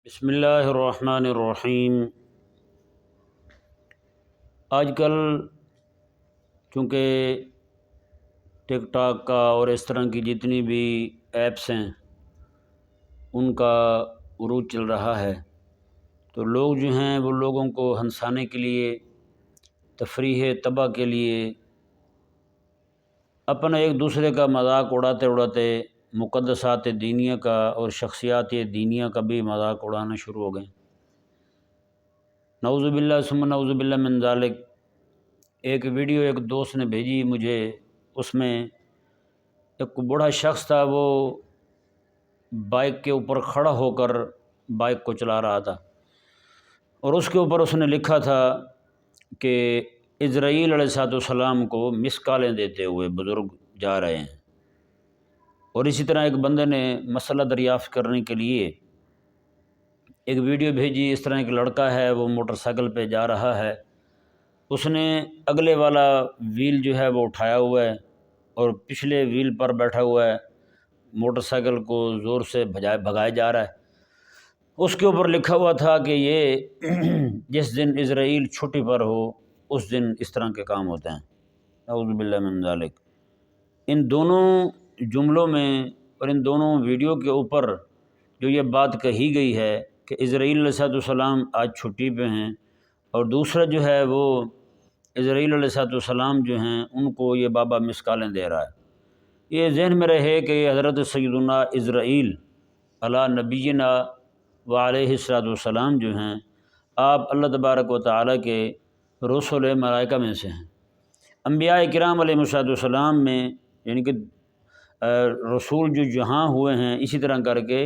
بسم اللہ الرحمن الرحیم۔ آج کل چونکہ ٹک ٹاک کا اور اس طرح کی جتنی بھی ایپس ہیں ان کا عروج چل رہا ہے، تو لوگ جو ہیں وہ لوگوں کو ہنسانے کے لیے، تفریح طبع کے لیے اپنا ایک دوسرے کا مذاق اڑاتے اڑاتے مقدسات دینیہ کا اور شخصیات دینیہ کا بھی مذاق اڑانا شروع ہو گئے۔ نعوذ باللہ ثم نعوذ باللہ من ذالک۔ ایک ویڈیو ایک دوست نے بھیجی مجھے، اس میں ایک بوڑھا شخص تھا، وہ بائک کے اوپر کھڑا ہو کر بائک کو چلا رہا تھا، اور اس کے اوپر اس نے لکھا تھا کہ اسرائیل علیہ السلام کو مس کالیں دیتے ہوئے بزرگ جا رہے ہیں۔ اور اسی طرح ایک بندے نے مسئلہ دریافت کرنے کے لیے ایک ویڈیو بھیجی۔ اس طرح ایک لڑکا ہے، وہ موٹر سائیکل پہ جا رہا ہے، اس نے اگلے والا ویل جو ہے وہ اٹھایا ہوا ہے اور پچھلے ویل پر بیٹھا ہوا ہے، موٹر سائیکل کو زور سے بھگایا جا رہا ہے۔ اس کے اوپر لکھا ہوا تھا کہ یہ جس دن اسرائیل چھٹی پر ہو اس دن اس طرح کے کام ہوتے ہیں۔ اعوذ باللہ من ذالک۔ ان دونوں جملوں میں اور ان دونوں ویڈیو کے اوپر جو یہ بات کہی گئی ہے کہ اسرائیل علیہ السلام آج چھٹی پہ ہیں، اور دوسرا جو ہے وہ اسرائیل علیہ السلام جو ہیں ان کو یہ بابا مسکالیں دے رہا ہے، یہ ذہن میں رہے کہ یہ حضرت سیدنا اسرائیل علی نبینا و علیہ السلام جو ہیں، آپ اللہ تبارک و تعالیٰ کے رسول ملائکہ میں سے ہیں۔ انبیاء کرام علیہ السلام میں یعنی کہ رسول جو جہاں ہوئے ہیں، اسی طرح کر کے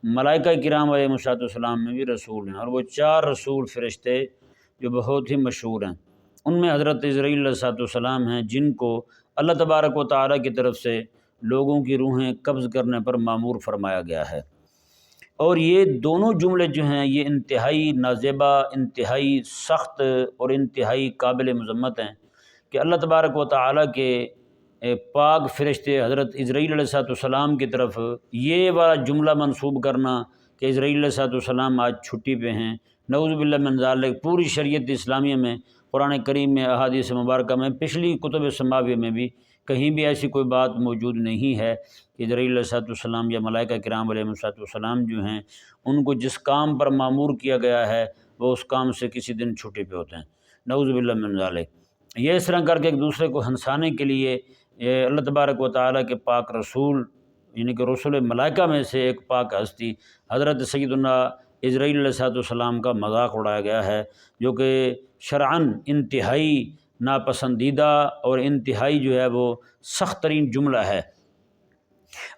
ملائکہ کرام علیہ السلام میں بھی رسول ہیں، اور وہ 4 رسول فرشتے جو بہت ہی مشہور ہیں، ان میں حضرت اسرائیل علیہ السلام ہیں، جن کو اللہ تبارک و تعالیٰ کی طرف سے لوگوں کی روحیں قبض کرنے پر مامور فرمایا گیا ہے۔ اور یہ دونوں جملے جو ہیں یہ انتہائی نازیبا، انتہائی سخت اور انتہائی قابل مذمت ہیں کہ اللہ تبارک و تعالیٰ کے پاک فرشتے حضرت اسرائیل علیہ السلام کی طرف یہ والا جملہ منسوب کرنا کہ اسرائیل علیہ السلام آج چھٹی پہ ہیں، نعوذ باللہ من ذالک۔ پوری شریعت اسلامیہ میں، قرآن کریم میں، احادیث مبارکہ میں، پچھلی کتب سماویہ میں بھی کہیں بھی ایسی کوئی بات موجود نہیں ہے کہ اسرائیل علیہ السلام یا ملائکہ کرام علیہ السلام جو ہیں ان کو جس کام پر مامور کیا گیا ہے وہ اس کام سے کسی دن چھٹی پہ ہوتے ہیں، نعوذ باللہ من ذالک۔ یہ اس طرح کر کے ایک دوسرے کو ہنسانے کے لیے یہ اللہ تبارک و تعالیٰ کے پاک رسول یعنی کہ رسول ملائکہ میں سے ایک پاک ہستی حضرت سیدنا اسرائیل علیہ السلام کا مذاق اڑایا گیا ہے، جو کہ شرعاً انتہائی ناپسندیدہ اور انتہائی جو ہے وہ سخت ترین جملہ ہے۔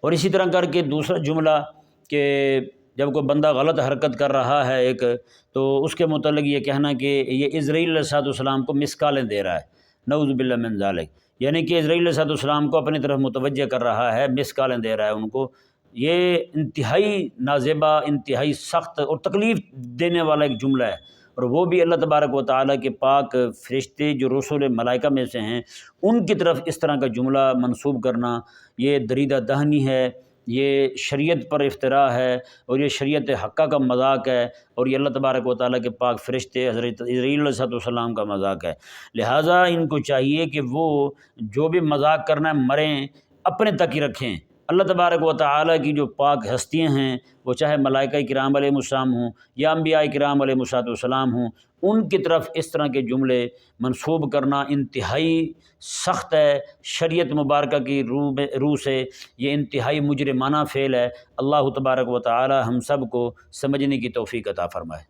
اور اسی طرح کر کے دوسرا جملہ کہ جب کوئی بندہ غلط حرکت کر رہا ہے ایک، تو اس کے متعلق یہ کہنا کہ یہ اسرائیل علیہ السلام کو مسکالیں دے رہا ہے، نعوذ باللہ من ذالک، یعنی کہ اسرائیل علیہ السلام کو اپنی طرف متوجہ کر رہا ہے، مسکالیں دے رہا ہے ان کو۔ یہ انتہائی نازیبا، انتہائی سخت اور تکلیف دینے والا ایک جملہ ہے، اور وہ بھی اللہ تبارک و تعالیٰ کے پاک فرشتے جو رسول ملائکہ میں سے ہیں ان کی طرف اس طرح کا جملہ منسوب کرنا یہ دریدہ دہنی ہے، یہ شریعت پر افتراء ہے، اور یہ شریعت حقہ کا مذاق ہے، اور یہ اللہ تبارک و تعالیٰ کے پاک فرشتے حضرت اسرائیل علیہ السلام کا مذاق ہے۔ لہٰذا ان کو چاہیے کہ وہ جو بھی مذاق کرنا ہے مریں اپنے تک ہی رکھیں۔ اللہ تبارک و تعالیٰ کی جو پاک ہستیاں ہیں، وہ چاہے ملائکہ کرام علیہ السلام ہوں یا انبیاء کرام علیہ السلام ہوں، ان کی طرف اس طرح کے جملے منسوب کرنا انتہائی سخت ہے۔ شریعت مبارکہ کی روح سے یہ انتہائی مجرمانہ فعل ہے۔ اللہ تبارک و تعالی ہم سب کو سمجھنے کی توفیق عطا فرمائے۔